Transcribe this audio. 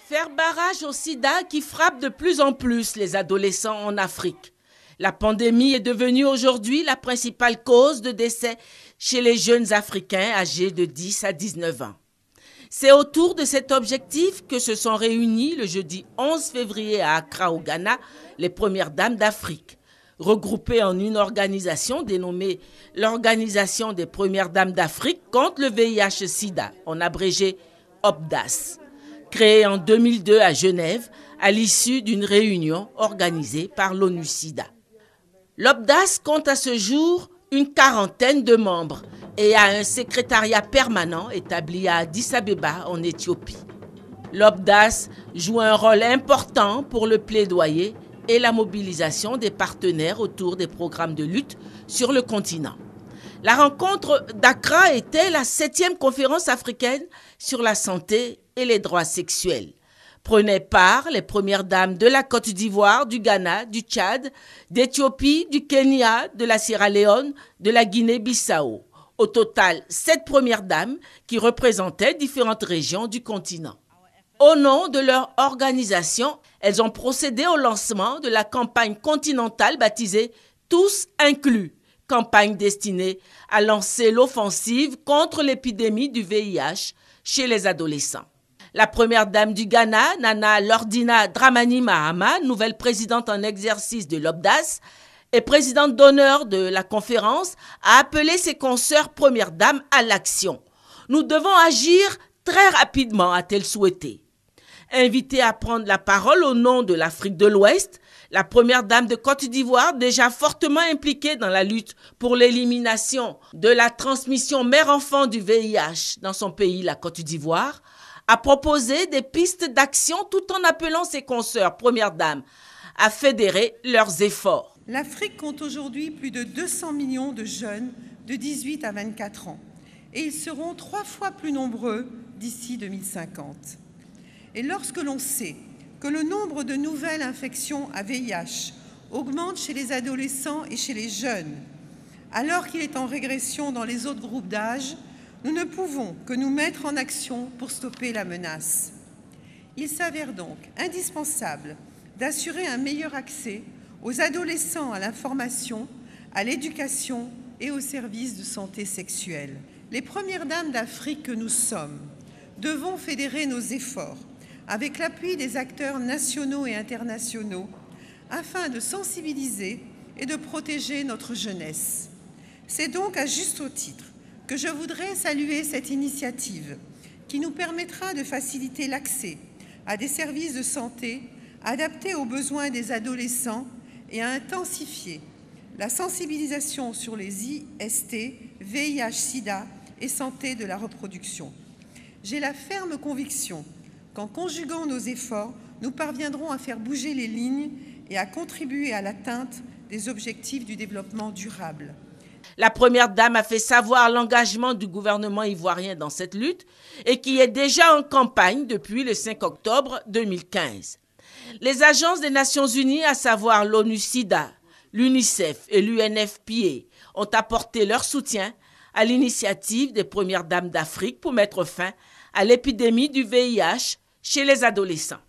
Faire barrage au sida qui frappe de plus en plus les adolescents en Afrique. La pandémie est devenue aujourd'hui la principale cause de décès chez les jeunes Africains âgés de 10 à 19 ans. C'est autour de cet objectif que se sont réunies le jeudi 11 février à Accra au Ghana les premières dames d'Afrique. Regroupées en une organisation dénommée l'Organisation des Premières Dames d'Afrique contre le VIH-Sida, en abrégé OPDAS. Créée en 2002 à Genève à l'issue d'une réunion organisée par l'ONU-SIDA. L'OPDAS compte à ce jour une quarantaine de membres et a un secrétariat permanent établi à Addis-Abeba en Éthiopie. L'OPDAS joue un rôle important pour le plaidoyer et la mobilisation des partenaires autour des programmes de lutte sur le continent. La rencontre d'Accra était la 7e conférence africaine sur la santé et les droits sexuels. Prenaient part les premières dames de la Côte d'Ivoire, du Ghana, du Tchad, d'Éthiopie, du Kenya, de la Sierra Leone, de la Guinée-Bissau. Au total, 7 premières dames qui représentaient différentes régions du continent. Au nom de leur organisation, elles ont procédé au lancement de la campagne continentale baptisée « Tous inclus », campagne destinée à lancer l'offensive contre l'épidémie du VIH chez les adolescents. La première dame du Ghana, Nana Lordina Dramani Mahama, nouvelle présidente en exercice de l'OPDAS et présidente d'honneur de la conférence, a appelé ses consoeurs premières dames à l'action. Nous devons agir très rapidement, a-t-elle souhaité. Invitée à prendre la parole au nom de l'Afrique de l'Ouest, la première dame de Côte d'Ivoire, déjà fortement impliquée dans la lutte pour l'élimination de la transmission mère-enfant du VIH dans son pays, la Côte d'Ivoire, a proposé des pistes d'action tout en appelant ses consoeurs, premières dames, à fédérer leurs efforts. L'Afrique compte aujourd'hui plus de 200 millions de jeunes de 18 à 24 ans et ils seront 3 fois plus nombreux d'ici 2050. Et lorsque l'on sait que le nombre de nouvelles infections à VIH augmente chez les adolescents et chez les jeunes, alors qu'il est en régression dans les autres groupes d'âge, nous ne pouvons que nous mettre en action pour stopper la menace. Il s'avère donc indispensable d'assurer un meilleur accès aux adolescents à l'information, à l'éducation et aux services de santé sexuelle. Les premières dames d'Afrique que nous sommes devons fédérer nos efforts avec l'appui des acteurs nationaux et internationaux afin de sensibiliser et de protéger notre jeunesse. C'est donc à juste titre que je voudrais saluer cette initiative qui nous permettra de faciliter l'accès à des services de santé adaptés aux besoins des adolescents et à intensifier la sensibilisation sur les IST, VIH, SIDA et santé de la reproduction. J'ai la ferme conviction qu'en conjuguant nos efforts, nous parviendrons à faire bouger les lignes et à contribuer à l'atteinte des objectifs du développement durable. La première dame a fait savoir l'engagement du gouvernement ivoirien dans cette lutte et qui est déjà en campagne depuis le 5 octobre 2015. Les agences des Nations Unies, à savoir l'ONU-SIDA, l'UNICEF et l'UNFPA, ont apporté leur soutien à l'initiative des premières dames d'Afrique pour mettre fin à l'épidémie du VIH chez les adolescents.